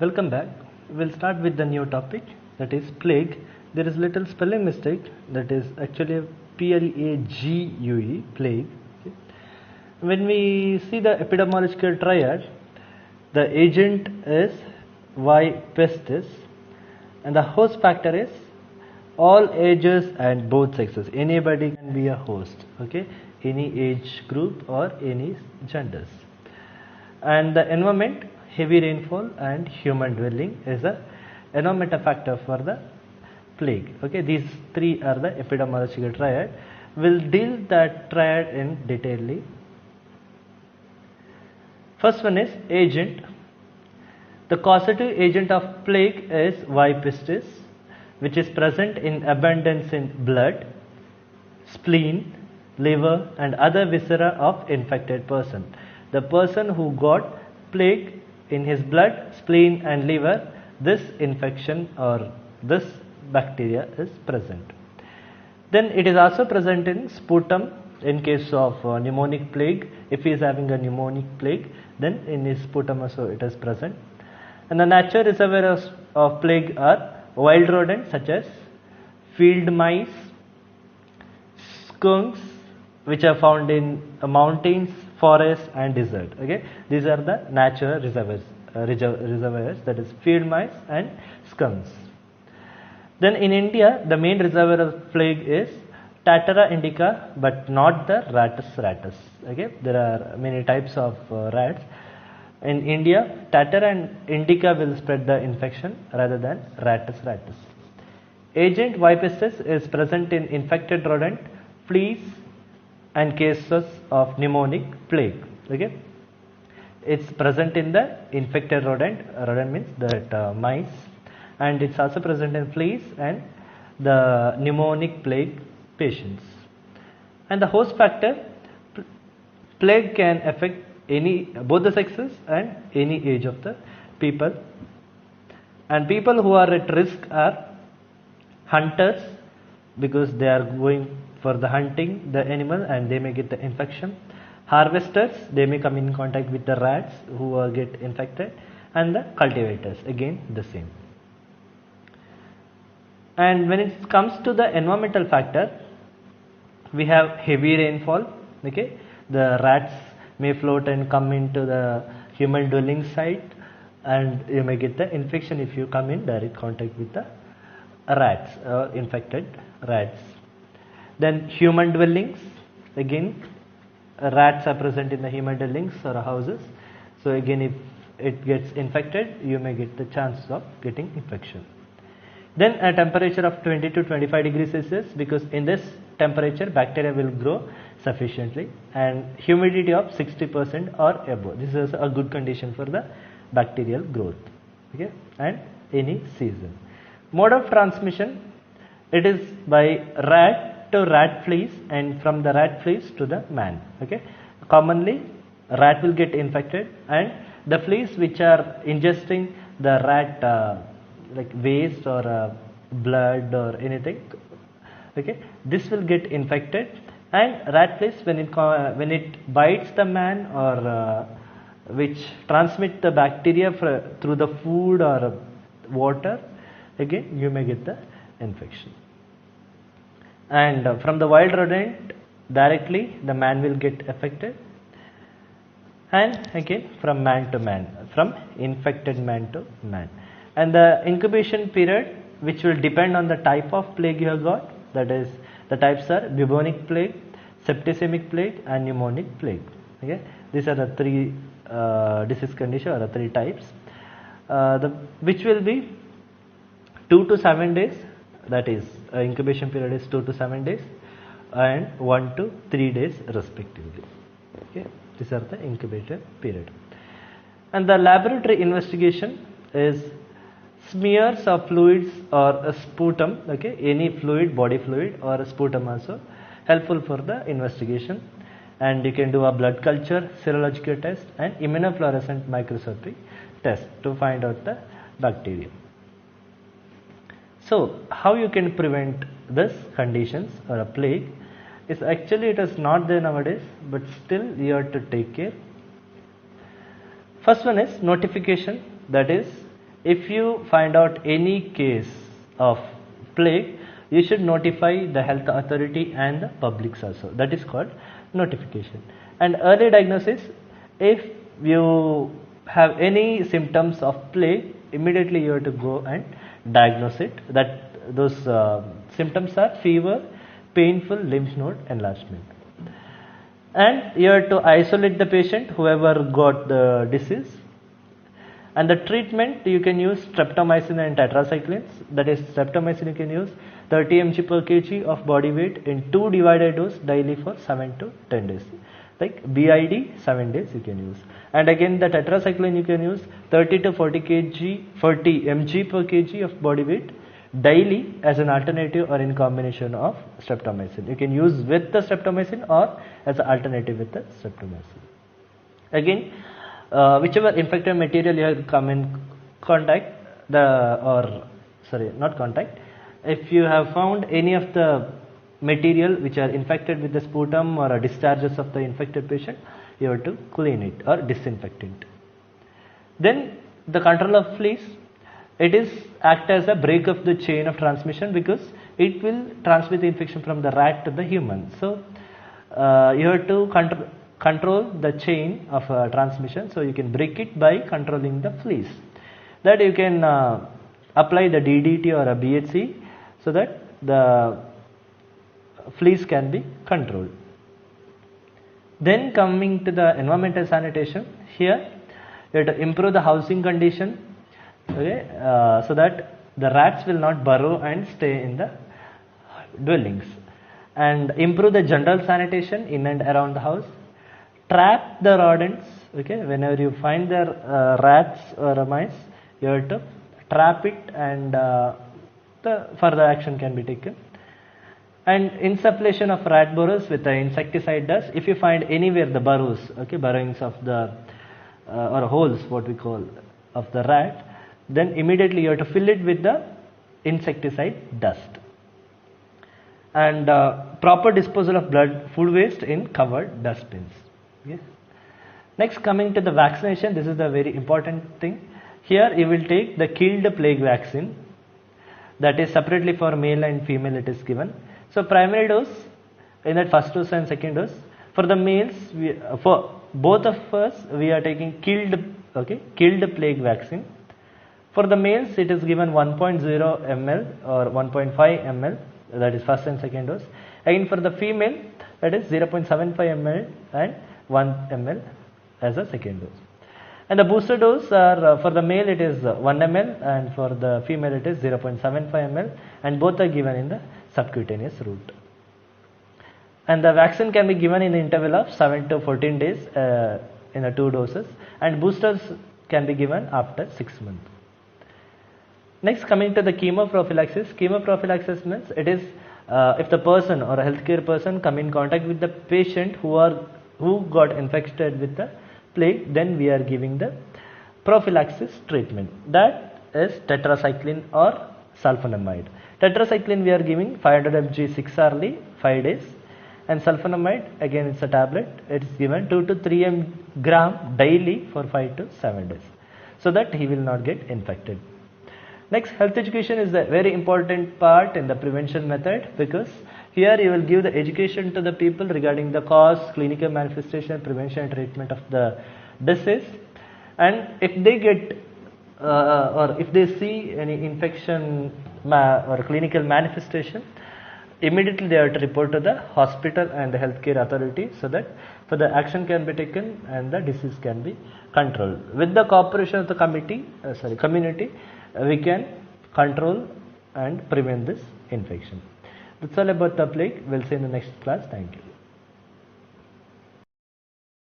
Welcome back. We'll start with the new topic, that is plague. There is little spelling mistake, that is actually Plague, plague. Okay. When we see the epidemiological triad, the agent is Y pestis and the host factor is all ages and both sexes. Anybody can be a host, okay? Any age group or any genders. And the environment, heavy rainfall and human dwelling is a environmental factor for the plague. Okay, these three are the epidemiological triad. We'll deal that triad in detail. First one is agent. The causative agent of plague is Y pestis, which is present in abundance in blood, spleen, liver and other viscera of infected person. The person who got plague in his blood, spleen and liver, this infection or this bacteria is present. Then it is also present in sputum in case of pneumonic plague. If he is having a pneumonic plague, then in his sputum also it is present. And the natural reservoirs of plague are wild rodents such as field mice, skunks, which are found in mountains, forests and desert. Okay, these are the natural reservoirs, that is field mice and skunks. Then in India, the main reservoir of plague is Tattara indica, but not the Rattus rattus. Okay, there are many types of rats. In India, Tattara and indica will spread the infection rather than Rattus rattus. Agent Y pestis is present in infected rodent, fleas and cases of pneumonic plague. Okay, it's present in the infected rodent. Rodent means that mice, and it's also present in fleas and the pneumonic plague patients. And the host factor, plague can affect both the sexes and any age of the people. And people who are at risk are hunters, because they are going for the hunting the animal and they may get the infection. Harvesters, they may come in contact with the rats who are get infected, and the cultivators, again the same. And when it comes to the environmental factor, we have heavy rainfall. Okay, the rats may float and come into the human dwelling site, and you may get the infection if you come in direct contact with the rats or infected rats. Then human dwellings, again rats are present in the human dwellings or houses, so again if it gets infected, you may get the chance of getting infection. Then a temperature of 20 to 25 degrees Celsius, because in this temperature bacteria will grow sufficiently, and humidity of 60% or above. This is a good condition for the bacterial growth. Okay, and any season. Mode of transmission, it is by rat to rat fleas and from the rat fleas to the man. Okay, commonly rat will get infected, and the fleas which are ingesting the rat like waste or blood or anything, okay, this will get infected. And rat fleas, when it bites the man or which transmit the bacteria through the food or water, again you may get the infection. And from the wild rodent directly the man will get affected, and again from man to man, from infected man to man. And the incubation period, which will depend on the type of plague you have got, that is the types are bubonic plague, septicemic plague and pneumonic plague. Okay, these are the three disease conditions or the three types, which will be 2 to 7 days, that is incubation period is 2 to 7 days and 1 to 3 days respectively. Okay, these are the incubation period. And the laboratory investigation is smears of fluids or a sputum. Okay, any fluid, body fluid or a sputum also helpful for the investigation. And you can do a blood culture, serological test and immunofluorescent microscopy test to find out the bacteria. So how you can prevent this conditions or a plague is actually it is not there nowadays, but still you have to take care. First one is notification, that is if you find out any case of plague, you should notify the health authority and the publics also. That is called notification. And early diagnosis, if you have any symptoms of plague, immediately you have to go and diagnose it. That those symptoms are fever, painful lymph node enlargement. And you have to isolate the patient, whoever got the disease. And the treatment, you can use streptomycin and tetracyclines. That is, streptomycin you can use 30 mg per kg of body weight in 2 divided dose daily for 7 to 10 days. Like BID 7 days you can use. And again the tetracycline you can use 30 to 40 mg per kg of body weight daily as an alternative or in combination of streptomycin. You can use with the streptomycin or as an alternative with the streptomycin. Again, whichever infected material you have come in contact, if you have found any of the material which are infected with the sputum or discharges of the infected patient, you have to clean it or disinfect it. Then the control of fleas, it is act as a break of the chain of transmission, because it will transmit the infection from the rat to the human. So you have to control the chain of transmission, so you can break it by controlling the fleas. That you can apply the DDT or a BHC so that the fleas can be controlled. Then coming to the environmental sanitation, here you have to improve the housing condition, okay, so that the rats will not burrow and stay in the dwellings, and improve the general sanitation in and around the house. Trap the rodents, okay, whenever you find the rats or mice, you have to trap it, and the further action can be taken. And insufflation of rat burrows with the insecticide dust. If you find anywhere the burrows, okay, burrowings of the or holes, what we call, of the rat, then immediately you have to fill it with the insecticide dust. And proper disposal of blood, food waste in covered dustbins. Yes. Next, coming to the vaccination, this is the very important thing. Here you will take the killed plague vaccine, that is separately for male and female it is given. So primary dose in that first dose and second dose. For the males, for both of us we are taking killed plague vaccine. For the males it is given 1.0 ml or 1.5 ml, that is first and second dose. Again for the female, that is 0.75 ml and 1 ml as a second dose. And the booster dose are for the male it is 1 ml and for the female it is 0.75 ml, and both are given in the subcutaneous route. And the vaccine can be given in the interval of 7 to 14 days in the 2 doses, and boosters can be given after 6 months. Next, coming to the chemoprophylaxis. Chemoprophylaxis means it is if the person or a healthcare person come in contact with the patient who got infected with the plague, then we are giving the prophylaxis treatment. That is tetracycline or sulfonamide. Tetracycline we are giving 500 mg 6 hourly, 5 days, and sulfonamide again it's a tablet. It is given 2 to 3 gram daily for 5 to 7 days, so that he will not get infected. Next, health education is a very important part in the prevention method, because here you will give the education to the people regarding the cause, clinical manifestation, prevention and treatment of the disease. And if they get or if they see any infection or clinical manifestation, immediately they have to report to the hospital and the healthcare authority, so that further action can be taken and the disease can be controlled. With the cooperation of the community, we can control and prevent this infection. That's all about the plague. We'll see in the next class. Thank you.